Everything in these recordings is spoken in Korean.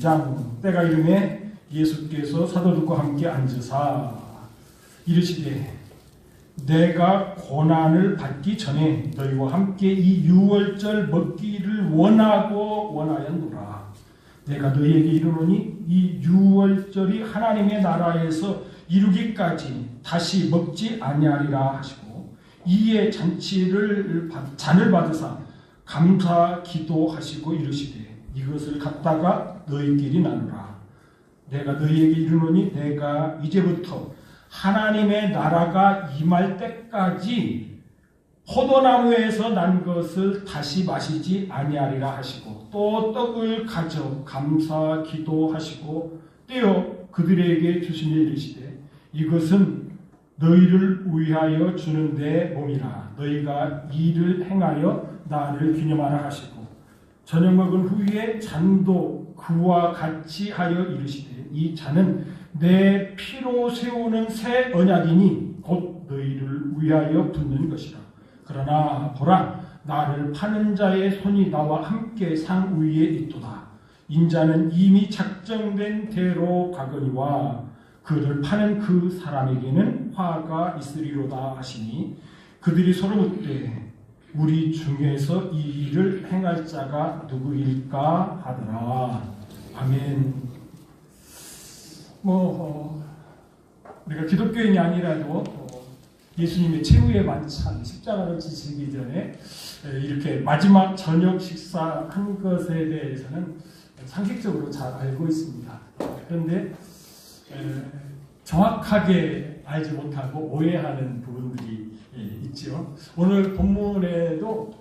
장 때가 이르매 예수께서 사도들과 함께 앉으사 이르시되 내가 고난을 받기 전에 너희와 함께 이 유월절 먹기를 원하였노라. 내가 너희에게 이르노니 이 유월절이 하나님의 나라에서 이루기까지 다시 먹지 아니하리라 하시고 이에 잔을 받으사 감사 기도하시고 이르시되 이것을 갖다가 너희끼리 나누라. 내가 너희에게 이르노니 내가 이제부터 하나님의 나라가 임할 때까지 포도나무에서 난 것을 다시 마시지 아니하리라 하시고 또 떡을 가져 감사 기도하시고 떼어 그들에게 주시며 이르시되 이것은 너희를 위하여 주는 내 몸이라. 너희가 이를 행하여 나를 기념하라 하시고 저녁 먹은 후에 잔도 그와 같이 하여 이르시되 이 잔은 내 피로 세우는 새 언약이니 곧 너희를 위하여 붓는 것이라. 그러나 보라 나를 파는 자의 손이 나와 함께 상 위에 있도다. 인자는 이미 작정된 대로 가거니와 그를 파는 그 사람에게는 화가 있으리로다 하시니 그들이 서로 묻되 우리 중에서 이 일을 행할 자가 누구일까 하더라. 아멘. 우리가 기독교인이 아니라도 예수님의 최후의 만찬, 십자가를 지시기 전에 이렇게 마지막 저녁 식사한 것에 대해서는 상식적으로 잘 알고 있습니다. 그런데 정확하게 알지 못하고 오해하는 부분들이 있죠. 오늘 본문에도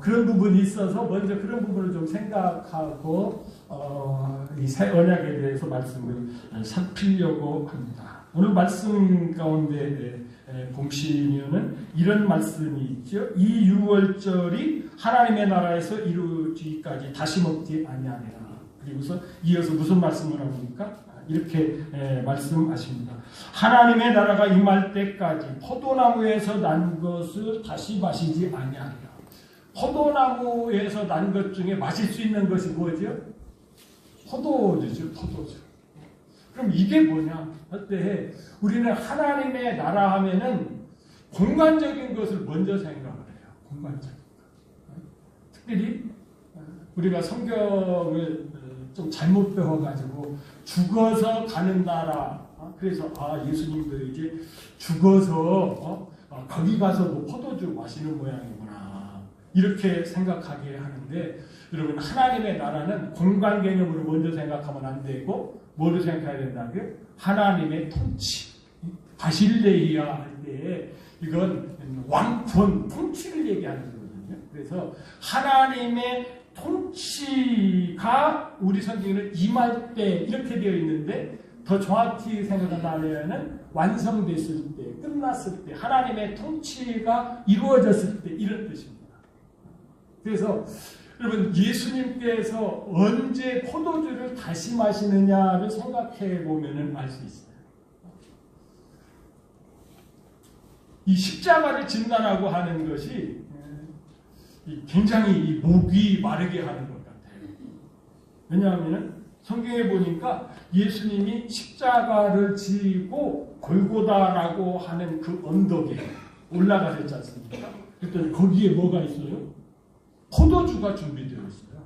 그런 부분이 있어서 먼저 그런 부분을 좀 생각하고 이 새 언약에 대해서 말씀을 살피려고 합니다. 오늘 말씀 가운데 보시면은 이런 말씀이 있죠. 이 유월절이 하나님의 나라에서 이루어지기까지 다시 먹지 아니하리라. 그리고서 이어서 무슨 말씀을 합니까? 이렇게 말씀하십니다. 하나님의 나라가 임할 때까지 포도나무에서 난 것을 다시 마시지 아니하리라. 포도나무에서 난 것 중에 마실 수 있는 것이 뭐죠? 포도주죠. 포도주. 그럼 이게 뭐냐? 그때 우리는 하나님의 나라 하면은 공간적인 것을 먼저 생각을 해요. 공간적인 것. 특별히 우리가 성경을 좀 잘못 배워가지고 죽어서 가는 나라. 그래서 예수님도 이제 죽어서 거기 가서 뭐 포도주 마시는 모양이구나. 이렇게 생각하게 하는데 여러분 하나님의 나라는 공간 개념으로 먼저 생각하면 안 되고 뭐를 생각해야 된다고요? 하나님의 통치. 바실레이아 할 때 이건 왕권 통치를 얘기하는 거거든요. 그래서 하나님의 통치가 우리 성경에는 임할 때 이렇게 되어 있는데 더 정확히 생각한다면 완성됐을 때, 끝났을 때, 하나님의 통치가 이루어졌을 때 이런 뜻입니다. 그래서 여러분 예수님께서 언제 포도주를 다시 마시느냐를 생각해 보면 알 수 있어요. 이 십자가를 진단하고 하는 것이 굉장히 목이 마르게 하는 것 같아요. 왜냐하면 성경에 보니까 예수님이 십자가를 지고 골고다라고 하는 그 언덕에 올라가셨지 않습니까? 그랬더니 거기에 뭐가 있어요? 포도주가 준비되어 있어요.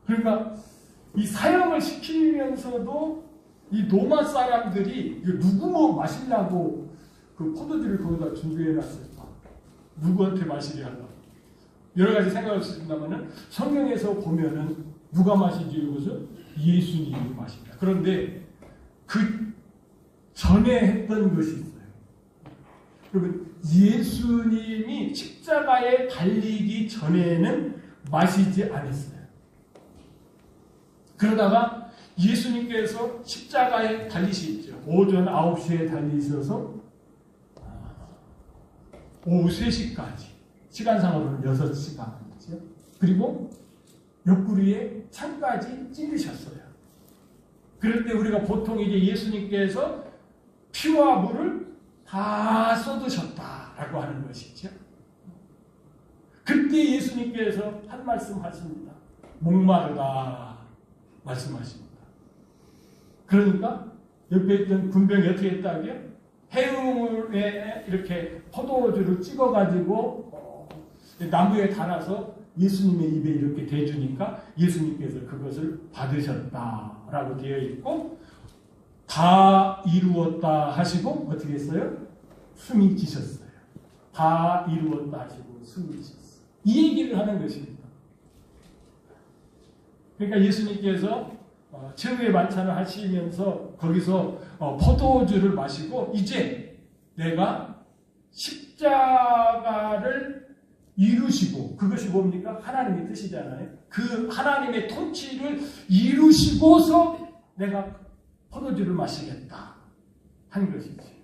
그러니까 이 사형을 시키면서도 이 로마 사람들이 누구 뭐 마시려고 그 포도주를 거기다 준비해 놨을까? 누구한테 마시게 하려고? 여러 가지 생각할 수 있습니다만은 성경에서 보면은 누가 마시지 이것을 예수님이 마십니다. 그런데 그 전에 했던 것이 있어요. 그러면 예수님이 십자가에 달리기 전에는 마시지 않았어요. 그러다가 예수님께서 십자가에 달리시죠. 오전 9시에 달리셔서 오후 3시까지 시간상으로는 6시간이죠. 그리고 옆구리에 창까지 찔리셨어요. 그럴 때 우리가 보통 이제 예수님께서 피와 물을 다 쏟으셨다라고 하는 것이죠. 그때 예수님께서 한 말씀 하십니다. 목마르다 말씀하십니다. 그러니까 옆에 있던 군병이 어떻게 했다고요? 해움에 이렇게 포도주를 찍어가지고 나무에 달아서 예수님의 입에 이렇게 대주니까 예수님께서 그것을 받으셨다라고 되어 있고, 다 이루었다 하시고 어떻게 했어요? 숨이 지셨어요. 다 이루었다 하시고 숨이 지셨어요. 이 얘기를 하는 것입니다. 그러니까 예수님께서 최후의 만찬을 하시면서 거기서 포도주를 마시고, 이제 내가 십자가를 이루시고, 그것이 뭡니까? 하나님의 뜻이잖아요. 그 하나님의 통치를 이루시고서 내가 포도주를 마시겠다 한 것이지.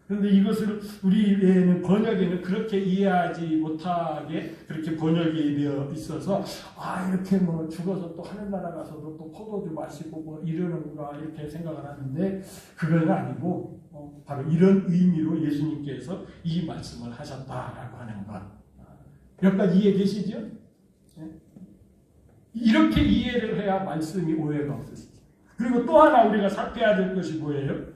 그런데 이것을 우리의 번역에는 그렇게 이해하지 못하게 그렇게 번역이 되어 있어서, 이렇게 뭐 죽어서 또 하늘나라 가서도 또 포도주 마시고 뭐 이러는가 이렇게 생각을 하는데, 그건 아니고 바로 이런 의미로 예수님께서 이 말씀을 하셨다라고 하는 것. 여기까지 이해되시죠? 이렇게 이해를 해야 말씀이 오해가 없으시죠. 그리고 또 하나 우리가 살펴야 될 것이 뭐예요?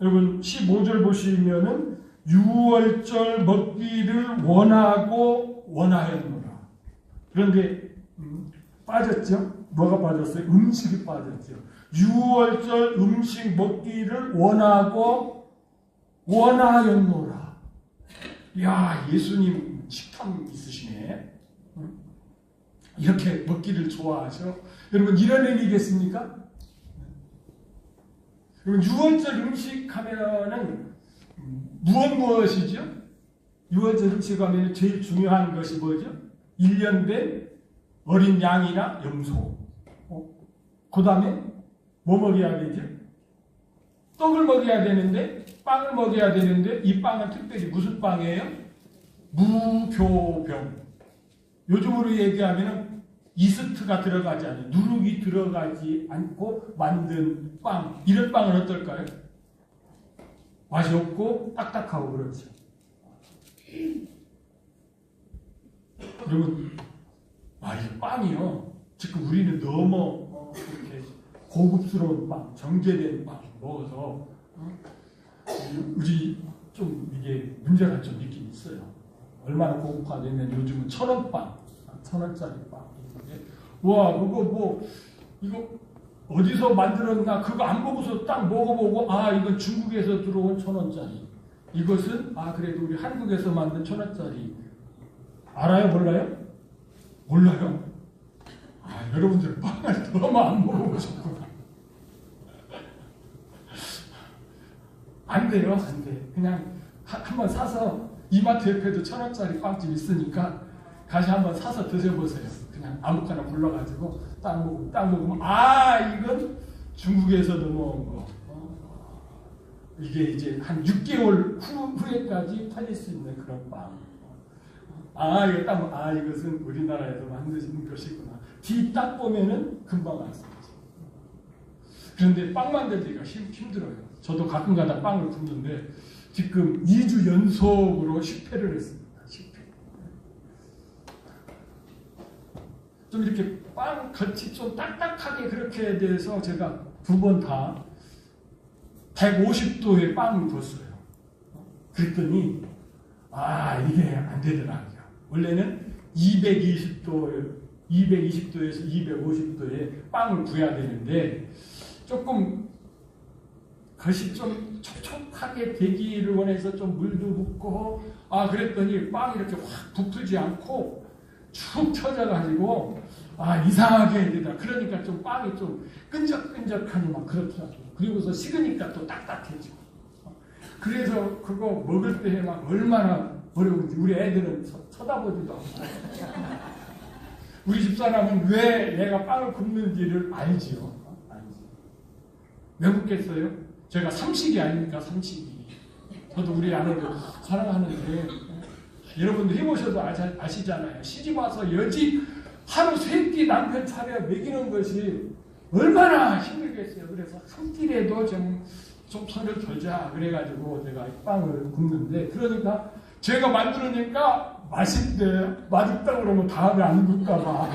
여러분 15절 보시면은 유월절 먹기를 원하고 원하였노라. 그런데 빠졌죠? 뭐가 빠졌어요? 음식이 빠졌죠. 유월절 음식 먹기를 원하고 원하였노라. 야, 예수님 식탐 있으시네. 이렇게 먹기를 좋아하셔. 여러분 이런 의미겠습니까? 그럼 유월절 음식 하면은 무엇이죠? 유월절 음식 하면 제일 중요한 것이 뭐죠? 1년 된 어린 양이나 염소. 그 다음에 뭐 먹여야 되죠? 떡을 먹여야 되는데, 빵을 먹여야 되는데, 이 빵은 특별히 무슨 빵이에요? 무교병. 요즘으로 얘기하면 이스트가 들어가지 않아요. 누룩이 들어가지 않고 만든 빵. 이런 빵은 어떨까요? 맛이 없고 딱딱하고 그렇죠. 여러분, 이 빵이요. 지금 우리는 너무 이렇게 고급스러운 빵, 정제된 빵 먹어서 우리 좀 이게 문제가 좀 있긴 있어요. 얼마나 고급화되면 요즘은 1,000원 빵, 1,000원짜리 빵. 와, 그거 이거 어디서 만들었나? 그거 안 보고서 딱 먹어보고, 이건 중국에서 들어온 1,000원짜리. 이것은 그래도 우리 한국에서 만든 1,000원짜리. 알아요? 몰라요? 몰라요? 여러분들 빵을 너무 안 먹어보셨구나. 안 돼요, 안 돼. 그냥 한번 사서 이마트 옆에도 1,000원짜리 빵집 있으니까 다시 한번 사서 드셔보세요. 그냥 아무거나 불러가지고 딱 먹으면 이건 중국에서 넘어온 거. 이게 이제 한 6개월 후에까지 팔릴 수 있는 그런 빵. 이거 딱 이것은 우리나라에서 만드시는 것이구나. 뒤 딱 보면은 금방 알 수 있죠. 그런데 빵 만들기가 힘들어요. 저도 가끔가다 빵을 굽는데 지금 2주 연속으로 실패를 했습니다. 좀 이렇게 빵 겉이 좀 딱딱하게 그렇게 돼서 제가 2번 다 150도에 빵을 뒀어요. 그랬더니 이게 안 되더라고요. 원래는 220도에서 250도에 빵을 구워야 되는데 조금 겉이 좀 촉촉하게 되기를 원해서 좀 물도 붓고 그랬더니 빵이 이렇게 확 부풀지 않고 축 처져가지고 이상하게 되더라. 그러니까 좀 빵이 좀 끈적끈적하니 막 그렇더라고요. 그리고서 식으니까 또 딱딱해지고. 그래서 그거 먹을 때 막 얼마나 어려운지 우리 애들은 쳐다보지도 않고. 우리 집사람은 왜 내가 빵을 굽는지를 알지요. 왜 굽겠어요? 제가 삼식이 아닙니까? 삼식이. 저도 우리 아내를 사랑하는데 여러분들 해보셔도 아시잖아요. 시집 와서 여지 하루 3끼 남편 차려 먹이는 것이 얼마나 힘들겠어요. 그래서 한 끼라도 좀 손을 덜자 그래가지고 제가 빵을 굽는데, 그러니까 제가 만들으니까 맛있대. 맛있다 그러면 다음에 안 굴까봐.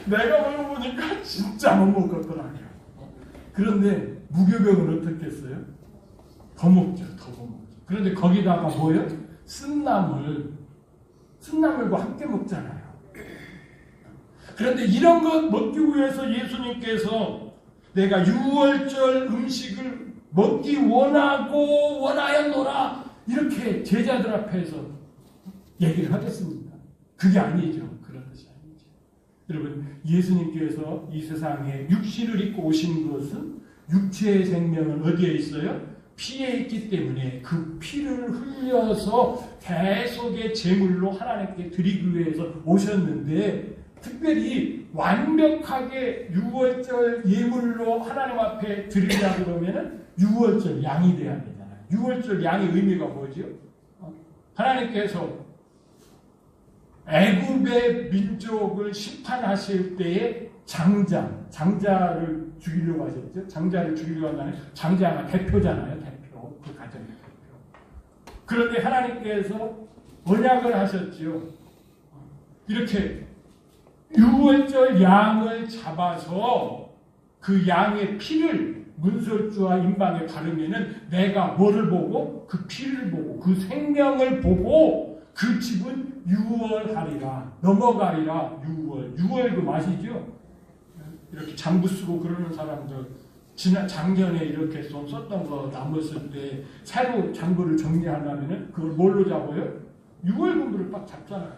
내가 먹어보니까 진짜 못 먹겠더라고요. 그런데 무교병은 어떻게 했어요? 더 먹죠. 더 먹죠. 그런데 거기다가 뭐예요? 쓴나물과 함께 먹잖아요. 그런데 이런 것 먹기 위해서 예수님께서 내가 유월절 음식을 먹기 원하였노라 이렇게 제자들 앞에서 얘기를 하겠습니다. 그게 아니죠. 그런 것이 아니죠. 여러분, 예수님께서 이 세상에 육신을 입고 오신 것은 육체의 생명은 어디에 있어요? 피에 있기 때문에 그 피를 흘려서 대속의 제물로 하나님께 드리기 위해서 오셨는데, 특별히 완벽하게 유월절 예물로 하나님 앞에 드리려고 그러면은 유월절 양이 돼야 되잖아요. 유월절 양의 의미가 뭐죠? 하나님께서 애굽의 민족을 심판하실 때에 장자를 죽이려고 하셨죠. 장자를 죽이려고 한다는 장자가 대표잖아요. 대표. 그 가정의 대표. 그런데 하나님께서 언약을 하셨죠. 이렇게 유월절 양을 잡아서 그 양의 피를 문설주와 임방에 바르면은 내가 뭐를 보고? 그 피를 보고 그 생명을 보고 그 집은 유월하리라, 넘어가리라. 유월 그 맛이죠. 이렇게 장부 쓰고 그러는 사람들 작년에 이렇게 좀 썼던 거 남았을 때 새로 장부를 정리하려면은 그걸 뭘로 잡아요? 유월금부를 딱 잡잖아요.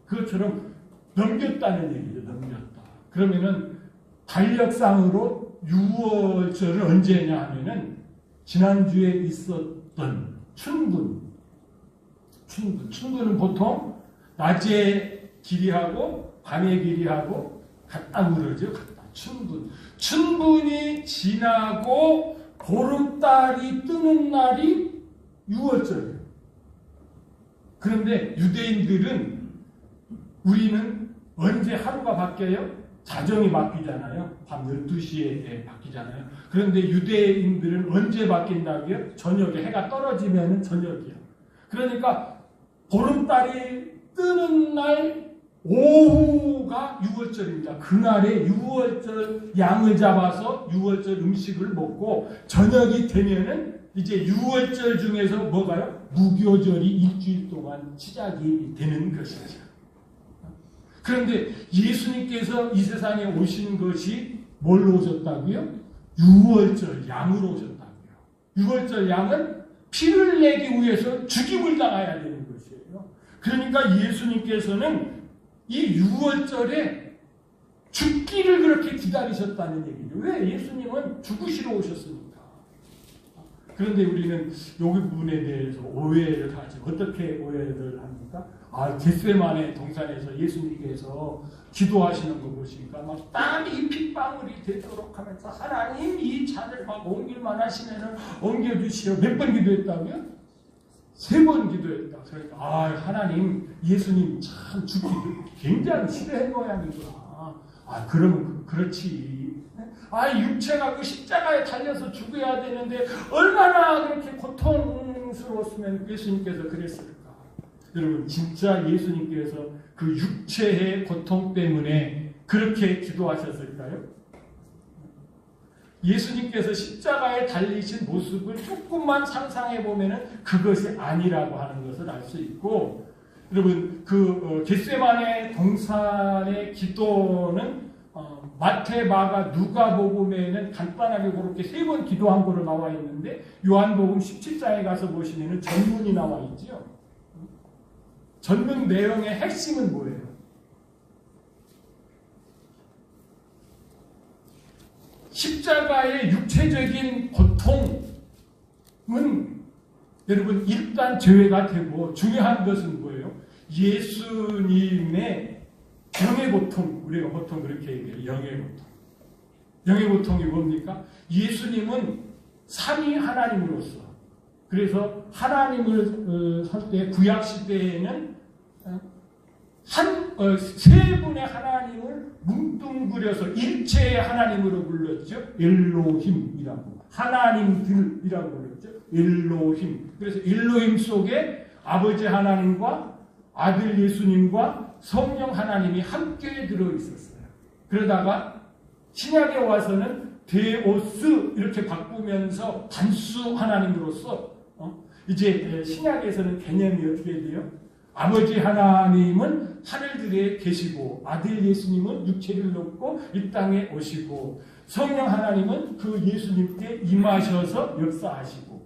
그것처럼 넘겼다는 얘기죠. 넘겼다. 그러면은 달력상으로 유월절은 언제냐 하면은 지난주에 있었던 춘분은 보통 낮에 길이하고 밤에 길이하고 같다 그러죠. 같다. 춘분이 지나고 보름달이 뜨는 날이 유월절이에요. 그런데 유대인들은 우리는 언제 하루가 바뀌어요? 자정이 바뀌잖아요. 밤 12시에 바뀌잖아요. 그런데 유대인들은 언제 바뀐다고요? 저녁에 해가 떨어지면 저녁이요. 그러니까 보름달이 뜨는 날 오후가 유월절입니다. 그날에 유월절 양을 잡아서 유월절 음식을 먹고 저녁이 되면은 이제 유월절 중에서 뭐가요? 무교절이 일주일 동안 시작이 되는 것이죠. 그런데 예수님께서 이 세상에 오신 것이 뭘로 오셨다고요? 유월절 양으로 오셨다고요. 유월절 양은 피를 내기 위해서 죽임을 당해야 되는 것이에요. 그러니까 예수님께서는 이 유월절에 죽기를 그렇게 기다리셨다는 얘기죠. 왜? 예수님은 죽으시러 오셨으니까. 그런데 우리는 이 부분에 대해서 오해를 하죠. 어떻게 오해를 합니까? 겟세마네 동산에서 예수님께서 기도하시는 거 보시니까 막 땀이 핏방울이 되도록 하면서 하나님 이 잔을 막 옮길만 하시면은 옮겨주시오. 몇 번 기도했다고요? 3번 기도했다. 그러니까 하나님 예수님 참 죽기 굉장히 싫어한 모양이구나. 그러면 그렇지. 육체가 그 십자가에 달려서 죽어야 되는데 얼마나 그렇게 고통스러웠으면 예수님께서 그랬을까. 여러분, 진짜 예수님께서 그 육체의 고통 때문에 그렇게 기도하셨을까요? 예수님께서 십자가에 달리신 모습을 조금만 상상해 보면은 그것이 아니라고 하는 것을 알 수 있고, 여러분, 겟세마네 동산의 기도는 마태, 마가, 누가복음에는 간단하게 그렇게 3번 기도한 거로 나와 있는데 요한복음 17장에 가서 보시면은 전문이 나와 있죠. 전문 내용의 핵심은 뭐예요? 십자가의 육체적인 고통은 여러분 일단 제외가 되고 중요한 것은 뭐예요? 예수님의 영의 고통, 우리가 보통 그렇게 얘기해요. 영의 고통. 영의 고통이 뭡니까? 예수님은 삼위 하나님으로서, 그래서 하나님을 할 때 구약 시대에는 세 분의 하나님을 뭉뚱그려서 일체의 하나님으로 불렀죠. 엘로힘이라고. 하나님들이라고 불렀죠. 엘로힘. 그래서 엘로힘 속에 아버지 하나님과 아들 예수님과 성령 하나님이 함께 들어 있었어요. 그러다가 신약에 와서는 데오스 이렇게 바꾸면서 단수 하나님으로서 이제 신약에서는 개념이 어떻게 돼요? 아버지 하나님은 하늘들에 계시고 아들 예수님은 육체를 놓고 이 땅에 오시고 성령 하나님은 그 예수님께 임하셔서 역사하시고,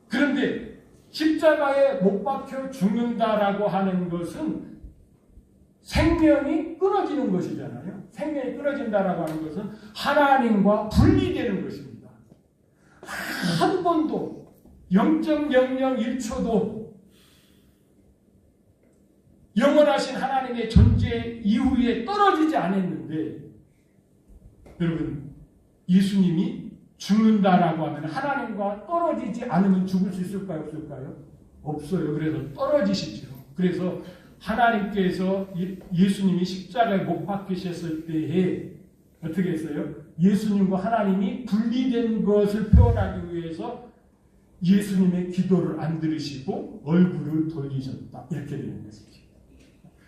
그런데 십자가에 못 박혀 죽는다라고 하는 것은 생명이 끊어지는 것이잖아요. 생명이 끊어진다라고 하는 것은 하나님과 분리되는 것입니다. 한 번도 0.001초도 영원하신 하나님의 존재 이후에 떨어지지 않았는데, 여러분, 예수님이 죽는다라고 하면 하나님과 떨어지지 않으면 죽을 수 있을까요? 없을까요? 없어요. 그래서 떨어지시죠. 그래서 하나님께서 예수님이 십자가에 못 박히셨을 때에 어떻게 했어요? 예수님과 하나님이 분리된 것을 표현하기 위해서 예수님의 기도를 안 들으시고 얼굴을 돌리셨다. 이렇게 되는 것이죠.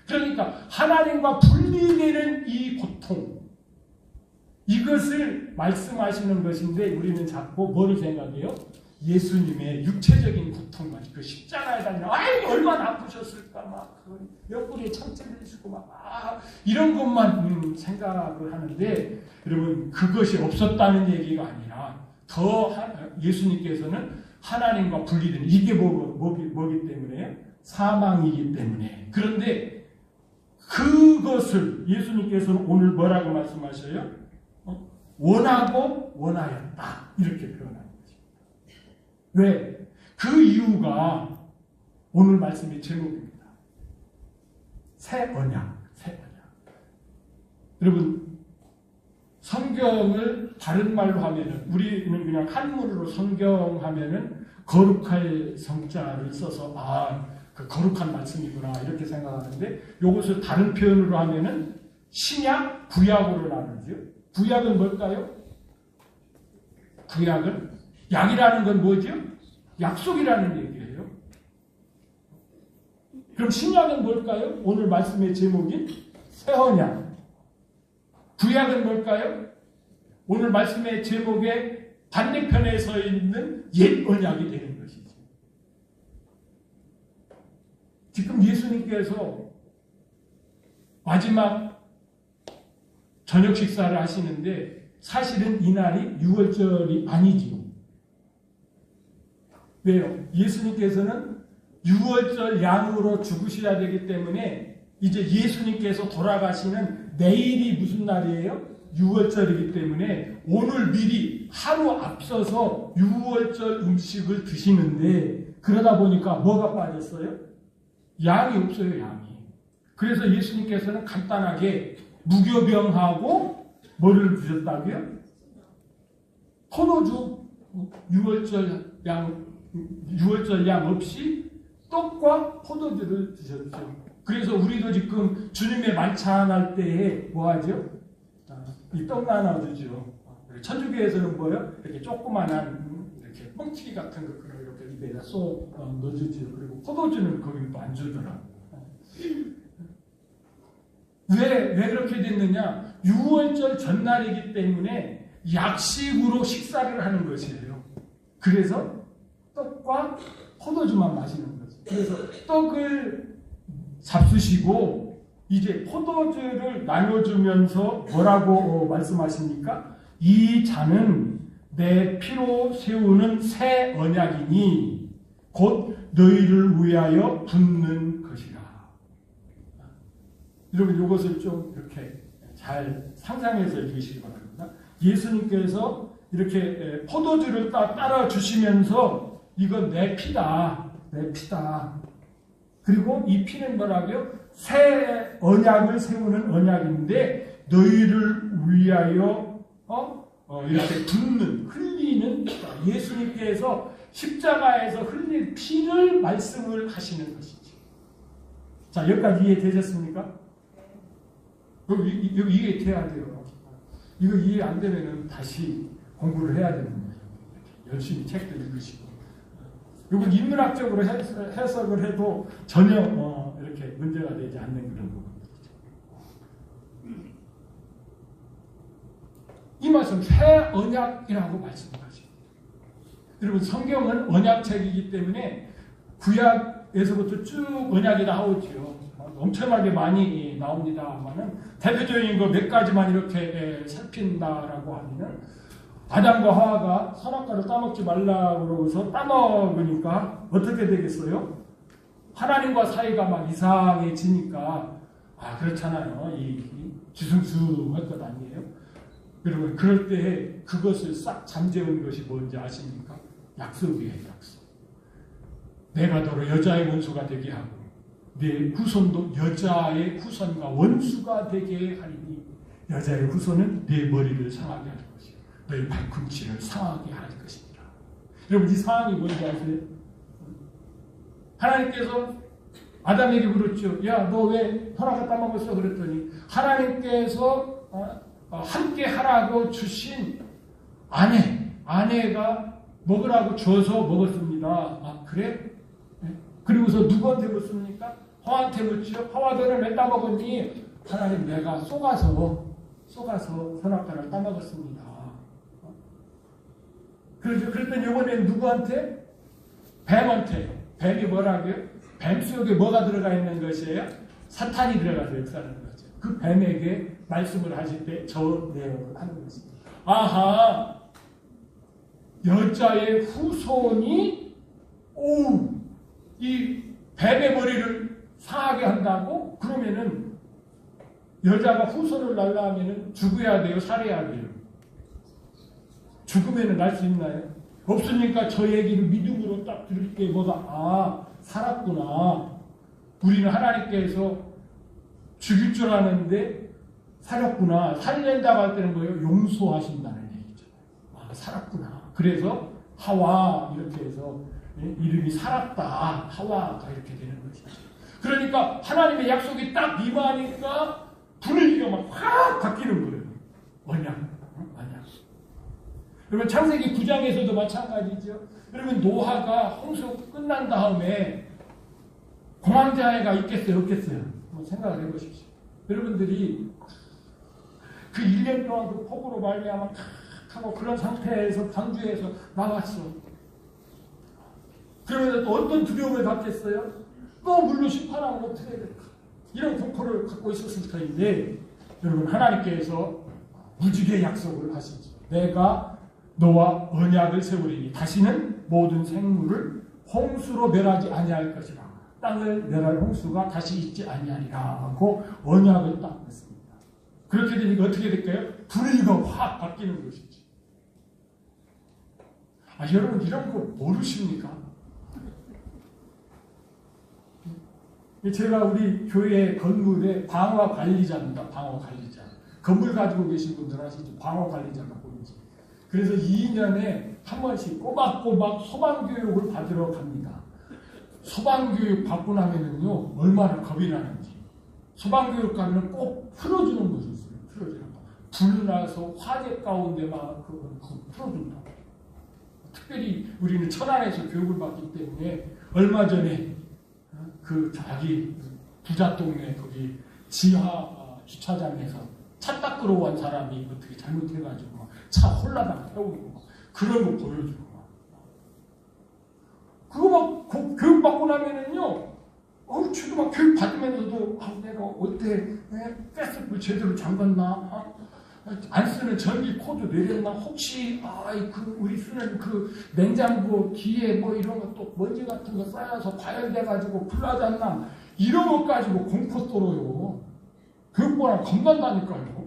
그러니까 하나님과 분리되는 이 고통, 이것을 말씀하시는 것인데 우리는 자꾸 뭐를 생각해요? 예수님의 육체적인 고통만, 그 십자가에 달려 얼마나 아프셨을까, 막 옆구리에 창자를 주고 막 이런 것만 생각을 하는데, 여러분, 그것이 없었다는 얘기가 아니라 더 예수님께서는 하나님과 분리된, 이게 뭐기 때문에요? 사망이기 때문에. 그런데 그것을 예수님께서는 오늘 뭐라고 말씀하셔요? 원하고 원하였다. 이렇게 표현하는 거죠. 왜? 그 이유가 오늘 말씀의 제목입니다. 새 언약, 새 언약. 여러분, 성경을 다른 말로 하면은, 우리는 그냥 한문으로 성경하면은 거룩할 성자를 써서 그 거룩한 말씀이구나 이렇게 생각하는데, 이것을 다른 표현으로 하면은 신약, 구약으로 나누죠. 구약은 뭘까요? 구약은 약이라는 건 뭐죠? 약속이라는 얘기예요. 그럼 신약은 뭘까요? 오늘 말씀의 제목인 새 언약. 구약은 뭘까요? 오늘 말씀의 제목의 반대편에 서 있는 옛 언약이 되는 것이죠. 지금 예수님께서 마지막 저녁 식사를 하시는데 사실은 이날이 유월절이 아니지요. 왜요? 예수님께서는 유월절 양으로 죽으셔야 되기 때문에 이제 예수님께서 돌아가시는 내일이 무슨 날이에요? 유월절이기 때문에 오늘 미리 하루 앞서서 유월절 음식을 드시는데, 그러다 보니까 뭐가 빠졌어요? 양이 없어요, 양이. 그래서 예수님께서는 간단하게 무교병하고 뭐를 드셨다고요? 포도주, 유월절 양 없이 떡과 포도주를 드셨죠. 그래서 우리도 지금 주님의 만찬할 때에 뭐 하죠? 이 떡 나눠주죠. 천주교에서는 뭐요? 이렇게 조그만한 이렇게 뻥튀기 같은 거 이렇게 입에다 쏙 넣어주죠. 그리고 포도주는 거기 또 안 주더라. 왜 그렇게 됐느냐? 유월절 전날이기 때문에 약식으로 식사를 하는 것이에요. 그래서 떡과 포도주만 마시는 거죠. 그래서 떡을 잡수시고 이제 포도주를 나눠주면서 뭐라고 말씀하십니까? 이 잔은 내 피로 세우는 새 언약이니 곧 너희를 위하여 붓는 것이라. 여러분, 이것을 좀 이렇게 잘 상상해서 읽으시기 바랍니다. 예수님께서 이렇게 포도주를 따라 주시면서 이건 내 피다, 내 피다. 그리고 이 피는 뭐라고요? 새 언약을 세우는 언약인데 너희를 위하여 이렇게 붓는, 흘리는 피다. 예수님께서 십자가에서 흘릴 피를 말씀을 하시는 것이죠. 자, 여기까지 이해되셨습니까? 여기 이해돼야 돼요. 이거 이해 안 되면은 다시 공부를 해야 되는 거예요. 열심히 책도 읽으시고. 이건 인문학적으로 해석을 해도 전혀 이렇게 문제가 되지 않는 그런 부분이죠. 이 말씀 새 언약이라고 말씀하시죠. 여러분 성경은 언약책이기 때문에 구약에서부터 쭉 언약이 나오죠. 엄청나게 많이 나옵니다만은 대표적인 거 몇 가지만 이렇게 살핀다라고 하면은 아담과 하와가 선악과를 따먹지 말라고 그러고서 따먹으니까 어떻게 되겠어요? 하나님과 사이가 막 이상해지니까 그렇잖아요. 이 뒤숭숭할 것 아니에요? 여러분 그럴 때 그것을 싹 잠재운 것이 뭔지 아십니까? 약속이에요. 약속. 내가 너로 여자의 원수가 되게 하고 내 후손도 여자의 후손과 원수가 되게 하리니 여자의 후손은 네 머리를 상하게 할 것이요 너희 발꿈치를 상하게 할 것이니라. 여러분 이 상황이 뭔지 아세요? 하나님께서 아담에게 물었죠. 야, 너 왜 선악과 따먹었어? 그랬더니 하나님께서 함께 하라고 주신 아내가 먹으라고 줘서 먹었습니다. 그래? 그리고서 누구한테 묻습니까? 하와한테 묻죠. 하와 너는 왜 따먹었니? 하나님 내가 속아서 선악과를 따먹었습니다. 그랬더니 이번엔 누구한테? 뱀한테. 뱀이 뭐라고요? 뱀 속에 뭐가 들어가 있는 것이에요? 사탄이 들어가서 역사하는 거죠. 그 뱀에게 말씀을 하실 때 저 내용을 하는 것입니다. 아하, 여자의 후손이 이 뱀의 머리를 상하게 한다고? 그러면은 여자가 후손을 낳으려면 죽어야 돼요? 살아야 돼요? 죽으면 날 수 있나요? 없으니까 저 얘기를 믿음으로 딱 들을 때 살았구나. 우리는 하나님께서 죽일 줄 아는데 살았구나. 살린다고 할 때는 뭐예요? 용서하신다는 얘기죠. 살았구나. 그래서 하와 이렇게 해서 이름이 살았다. 하와가 이렇게 되는 것이죠. 그러니까 하나님의 약속이 딱 임하니까 분위기가 막 확 바뀌는 거예요. 언약. 여러분 창세기 9장에서도 마찬가지죠. 여러분 노아가 홍수 끝난 다음에 공황장애가 있겠어요? 없겠어요? 한번 생각을 해보십시오. 여러분들이 그 1년 동안 그 폭우로 말미암아 하고 그런 상태에서 방주에서 나왔어. 그러면서 또 어떤 두려움을 갖겠어요? 또 물로 심판하면 어떻게 될까? 이런 공포를 갖고 있었을 터인데 여러분 하나님께서 무지개 약속을 하시죠. 내가 너와 언약을 세우리니 다시는 모든 생물을 홍수로 멸하지 아니할 것이라. 땅을 멸할 홍수가 다시 있지 아니하리라 하고 언약을 딱 했습니다. 그렇게 되니까 어떻게 될까요? 분위기가 확 바뀌는 것이지. 여러분 이런 거 모르십니까? 제가 우리 교회 건물의 방화관리자입니다. 방화관리자. 건물 가지고 계신 분들 아시죠? 방화관리자가 보이지. 그래서 2년에 한 번씩 꼬박꼬박 소방교육을 받으러 갑니다. 소방교육 받고 나면은요, 얼마나 겁이 나는지. 소방교육 가면 꼭 풀어주는 것이 있어요. 풀어주는 거. 불 나서 화재 가운데 막 그거 풀어준다. 특별히 우리는 천안에서 교육을 받기 때문에 얼마 전에 그 자기 부자 동네 거기 지하 주차장에서 차 닦으러 온 사람이 어떻게 잘못해가지고 막 차 홀라당 태우고 막 그런 거 보여주고 막 그거 막 교육받고 나면은요 저도 막 교육 받으면서도 내가 어때 가스불 제대로 잠갔나 안 쓰는 전기 코드 내렸나 혹시 우리 쓰는 그 냉장고 뒤에 뭐 이런 거 또 먼지 같은 거 쌓여서 과열돼가지고 불나지 않나 이런 것 가지고 공포 떨어요. 교육보라 겁난다니까요.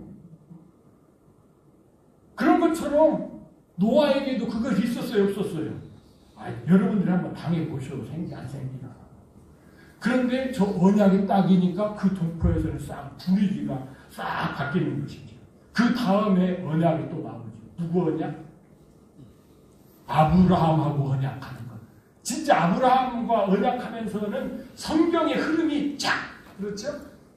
그런 것처럼 노아에게도 그것이 있었어요, 없었어요? 여러분들이 한번 당해보셔도 안 생기나. 그런데 저 언약이 딱이니까 그 동포에서는 싹 분위기가 싹 바뀌는 것이죠. 그 다음에 언약이 또 나오죠. 누구 언약? 아브라함하고 언약하는 것. 진짜 아브라함과 언약하면서는 성경의 흐름이 쫙, 그렇죠?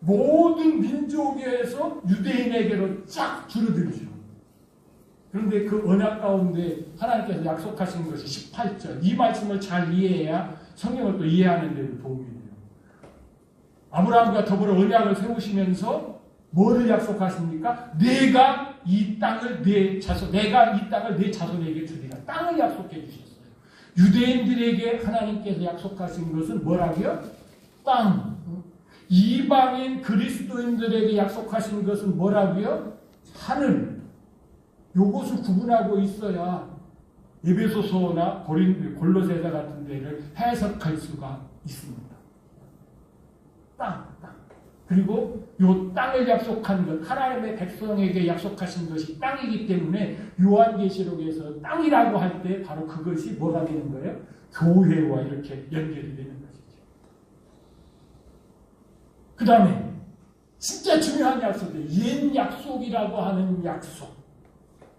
모든 민족에서 유대인에게로 쫙 줄어들죠. 그런데 그 언약 가운데 하나님께서 약속하신 것이 18절. 이 말씀을 잘 이해해야 성경을 또 이해하는 데도 도움이 돼요. 아브라함과 더불어 언약을 세우시면서 뭐를 약속하십니까? 내가 이 땅을 내 자손에게 주리라. 땅을 약속해 주셨어요. 유대인들에게 하나님께서 약속하신 것은 뭐라고요? 땅. 이방인 그리스도인들에게 약속하신 것은 뭐라고요? 하늘. 요것을 구분하고 있어야 에베소서나 골로새서 같은 데를 해석할 수가 있습니다. 땅. 그리고 요 땅을 약속한 것, 하나님의 백성에게 약속하신 것이 땅이기 때문에 요한계시록에서 땅이라고 할 때 바로 그것이 뭐가 되는 거예요? 교회와 이렇게 연결이 되는 것이죠. 그 다음에 진짜 중요한 약속이에요. 옛 약속이라고 하는 약속.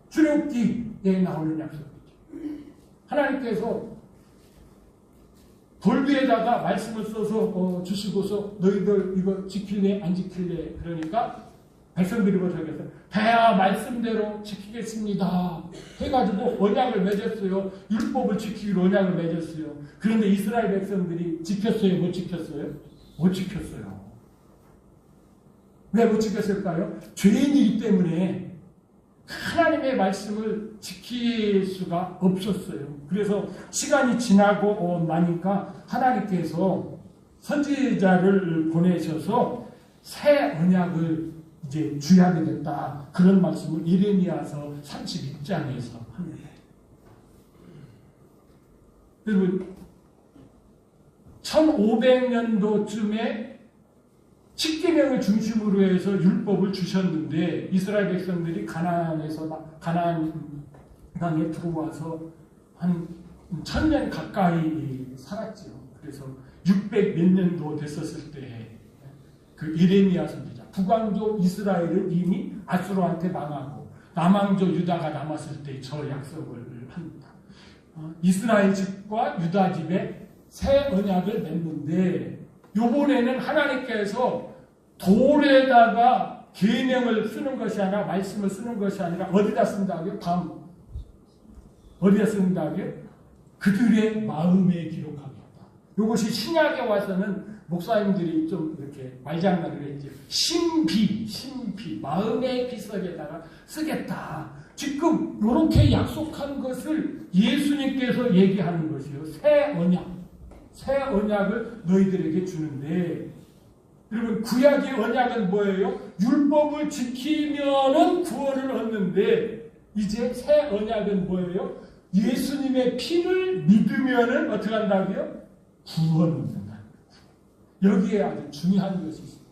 출애굽기에 나오는 약속이죠. 하나님께서 돌 위에다가 말씀을 써서 주시고서 너희들 이거 지킬래 안 지킬래 그러니까 백성들이 뭐라겠어요? 대야 말씀대로 지키겠습니다 해가지고 언약을 맺었어요. 율법을 지키기로 언약을 맺었어요. 그런데 이스라엘 백성들이 지켰어요? 못 지켰어요? 못 지켰어요. 왜 못 지켰을까요? 죄인이기 때문에 하나님의 말씀을 지킬 수가 없었어요. 그래서 시간이 지나고 나니까 하나님께서 선지자를 보내셔서 새 언약을 이제 주야 되겠다. 그런 말씀을 예레미야서 32장에서 합니다. 여러분 1500년도쯤에 십계명을 중심으로 해서 율법을 주셨는데 이스라엘 백성들이 가나안 땅에 들어와서 한 1000년 가까이 살았죠. 그래서 600 몇 년도 됐었을 때 그 예레미야 선지자 북왕족 이스라엘은 이미 아수르한테 망하고 남왕족 유다가 남았을 때 저 약속을 합니다. 이스라엘 집과 유다 집에 새 언약을 맺는데 요번에는 하나님께서 돌에다가 계명을 쓰는 것이 아니라 말씀을 쓰는 것이 아니라 어디다 쓴다고요? 어디다 쓴다고요? 그들의 마음에 기록하겠다. 이것이 신약에 와서는 목사님들이 좀 이렇게 말장난을 했죠. 신비, 마음의 비석에다가 쓰겠다. 지금 이렇게 약속한 것을 예수님께서 얘기하는 것이요. 새 언약을 너희들에게 주는데 여러분 구약의 언약은 뭐예요? 율법을 지키면은 구원을 얻는데 이제 새 언약은 뭐예요? 예수님의 피를 믿으면은 어떻게 한다고요? 구원을 얻는다. 여기에 아주 중요한 것이 있습니다.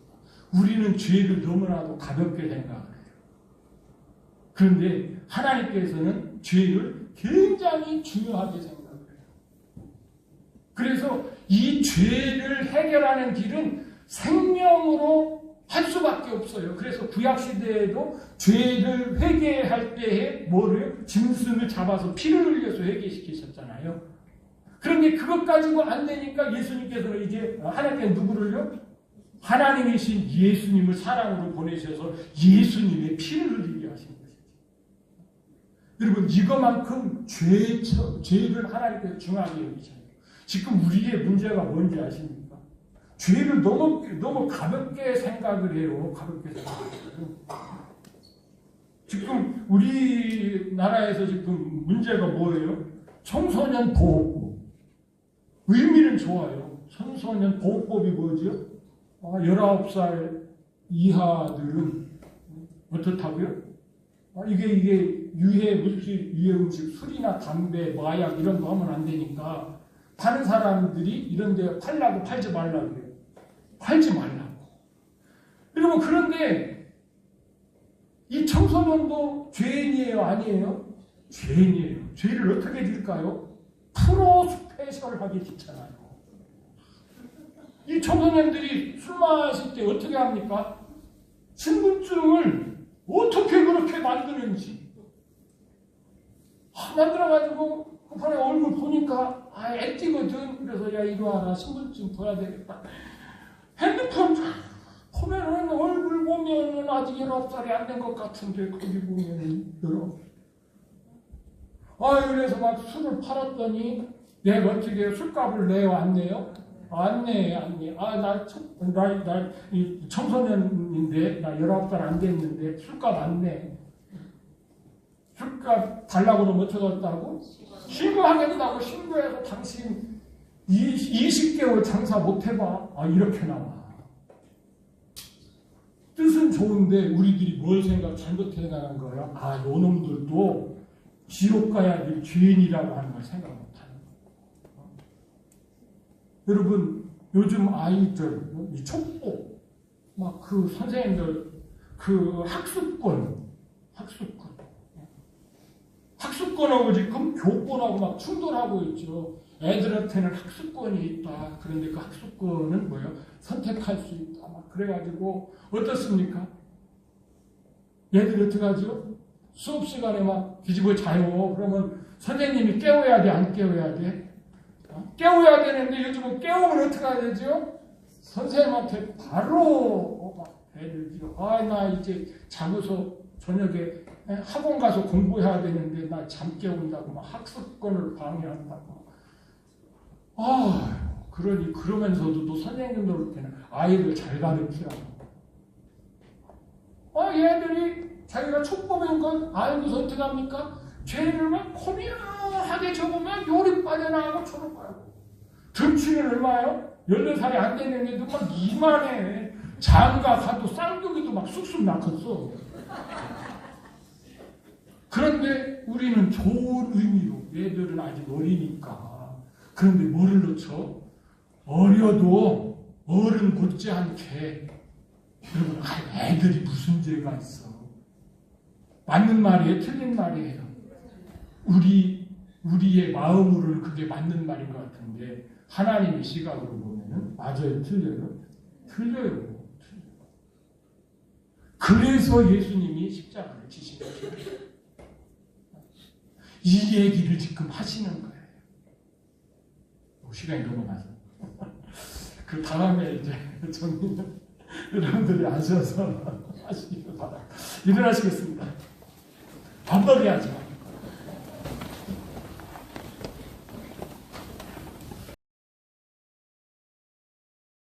우리는 죄를 너무나도 가볍게 생각을 해요. 그런데 하나님께서는 죄를 굉장히 중요하게 생각을 해요. 그래서 이 죄를 해결하는 길은 생명으로 할 수밖에 없어요. 그래서 구약시대에도 죄를 회개할 때에 뭐를? 짐승을 잡아서 피를 흘려서 회개시키셨잖아요. 그런데 그것 가지고 안 되니까 예수님께서는 이제 하나님께 누구를요? 하나님이신 예수님을 사랑으로 보내셔서 예수님의 피를 흘리게 하신 것이죠. 여러분 이거만큼 죄를 하나님께서 중하게 여기잖아요. 지금 우리의 문제가 뭔지 아십니까? 죄를 너무 가볍게 생각을 해요. 가볍게 생각해요. 지금 우리나라에서 지금 문제가 뭐예요? 청소년 보호법. 의미는 좋아요. 청소년 보호법이 뭐죠? 19살 이하들은 어떻다고요? 이게 유해 음식, 술이나 담배, 마약 이런 거 하면 안 되니까 파는 사람들이 이런 데 팔라고 팔지 말라고 해요. 팔지 말라고. 여러분 그런데 이 청소년도 죄인이에요? 아니에요? 죄인이에요. 죄를 어떻게 질까요? 프로스페셜하게 짓잖아요. 이 청소년들이 술 마실 때 어떻게 합니까? 신분증을 어떻게 그렇게 만드는지 만들어가지고 급하게 얼굴 보니까 애띠거든. 그래서 야 이리 와라 신분증 줘야 되겠다. 핸드폰 보면은 얼굴 보면은 아직 19살이 안 된 것 같은데 거기 보면은 19. 그래서 막 술을 팔았더니 내가 어떻게 술값을 내요? 안 내요? 안 내. 나 청소년인데, 나 19살 안 됐는데, 술값 안 내. 술값 달라고 그러면 어쩌겠다고? 신고하겠다고 신고해서 당신 20개월 장사 못 해봐. 이렇게 나와. 뜻은 좋은데, 우리들이 뭘 잘못해 나간 거야? 요 놈들도 지옥 가야 될 죄인이라고 하는 걸 생각 못 하는 거야. 여러분, 요즘 아이들, 이 촉보, 막 그 선생님들, 그 학습권하고 지금 교권하고 막 충돌하고 있죠. 애들한테는 학습권이 있다. 그런데 그 학습권은 뭐예요? 선택할 수 있다. 막 그래가지고, 어떻습니까? 얘들 어떻게 하죠? 수업 시간에 막 뒤집어 자요. 그러면 선생님이 깨워야 돼? 안 깨워야 돼? 깨워야 되는데 요즘은 깨우면 어떻게 해야 되죠? 선생님한테 바로 애들이요. 나 이제 자고서 저녁에 학원 가서 공부해야 되는데 나 잠 깨운다고 막 학습권을 방해한다고. 그러면서도 또 선생님들한테는 아이들 잘 가르치라고. 얘들이 자기가 촉법인 건 알고서 어떻게 합니까? 죄를 막 고민하게 적으면 요리 빠져나가고 졸업하고. 등치는 얼마예요? 14살이 안 됐는데도 막 이만해. 장가 가도 쌍둥이도 막 쑥쑥 낳겠어. 그런데 우리는 좋은 의미로, 얘들은 아직 어리니까. 그런데 뭐를 넣죠? 어려도 어른 못지않게. 여러분, 애들이 무슨 죄가 있어? 맞는 말이에요? 틀린 말이에요? 우리의 마음으로는 그게 맞는 말인 것 같은데, 하나님의 시각으로 보면은, 맞아요? 틀려요? 틀려요. 그래서 예수님이 십자가를 지신 거예요. 이 얘기를 지금 하시는 거예요. 시간이 넘어가서. 그 다음에 이제 저는 여러분들이 아셔서 하시기를 바랍니다. 일어나시겠습니다. 반박이 하지 마.